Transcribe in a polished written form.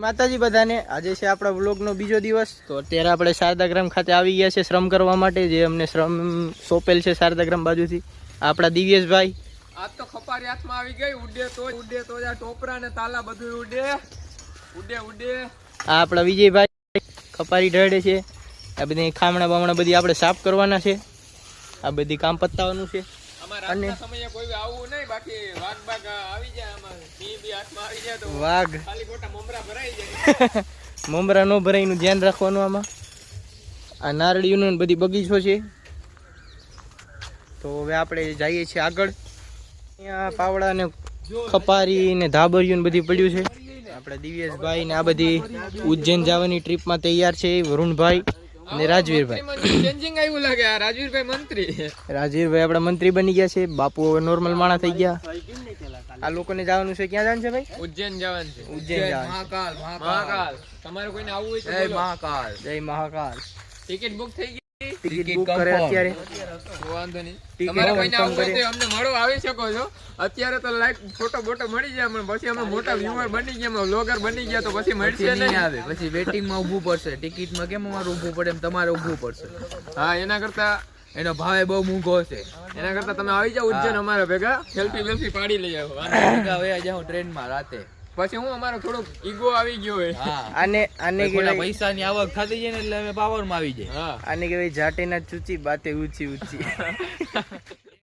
માતાજી બધાને, આજે છે આપણા વ્લોગનો બીજો દિવસ. તો અત્યારે આપણે શારદાગ્રામ ખાતે આવી ગયા છે શ્રમ કરવા માટે, જે અમને શ્રમ સોંપેલ છે શારદાગ્રામ બાજુથી. આપણા દિવ્યેશભાઈ આજ તો ખપારી હાથમાં આવી ગઈ. ઉડે તો આ ટોપરા ને તાલા બધું ઉડે. આ આપણા વિજયભાઈ ખપારી ઢળે છે. આ બધી ખામણા બામણા બધી આપણે સાફ કરવાના છે. આ બધી કામ પતાવવાનું છે. અને સમયે કોઈ આવું નહીં, બાકી વાઘ આવી જાય. આમાં સિંહ બી હાથમાં આવી જાય તો વાઘ ખાલી ખોટા મમરા ભરાઈ જાય. મમરા નો ભરાય નું ધ્યાન રાખવાનું. આમાં આ નારળીઓનો બધી બગીચો છે. તો હવે આપણે જઈએ છીએ આગળ. અહીંયા પાવડા ને ખપારી ને ધાબરિયું ને બધી પડ્યું છે. આપણા દિવ્યેશભાઈ ને આ બધી ઉજ્જૈન જવાની ટ્રીપમાં તૈયાર છે. વરુણભાઈ ને રાજવીરભાઈ. ચેન્જિંગ આવ્યું લાગે. આ રાજવીરભાઈ મંત્રી આપણા મંત્રી બની ગયા છે. બાપુ હવે નોર્મલ માણસ થઈ ગયા. આ લોકોને જવાનું છે. ક્યાં જવાનું છે ભાઈ? ઉજ્જૈન જવાનું છે. ઉજ્જૈન જવાનું. મહાકાલ. તમારે કોઈને આવવું હોય તો જય મહાકાલ. જય મહાકાલ. ટિકિટ બુક થઈ ગઈ. ટિકિટ બુક કરે અત્યારે. વાંધો નહીં. તમારે કોઈને આવવું હોય તો અમને મળો, આવી શકો છો. અત્યારે તો લાઈક ફોટો બોટો મળી જાય, પછી અમે મોટા વ્યુઅર બની ગયા, વ્લોગર બની ગયા, તો પછી મળશે નહીં. આવે પછી વેટિંગ માં ઊભું પડશે. ટિકિટમાં કેમ અમારે ઊભું પડે એમ તમારે ઊભું પડશે. હા, એના કરતા એનો ભાવે બહુ મોંઘો છે. એના કરતા તમે આવી જાઓ ઉજ્જૈન અમારા ભેગા, સેલ્ફી પાડી લઈ આવો. હવે જાઉં ટ્રેનમાં રાતે. પછી હું અમારો થોડોક ઈગો આવી ગયો હોય. આને કહેવાય પૈસાની આવક થતી જાય ને એટલે અમે પાવરમાં આવી જાય. આને કહેવાય જાટેના ચૂચી બાતે ઊંચી ઊંચી.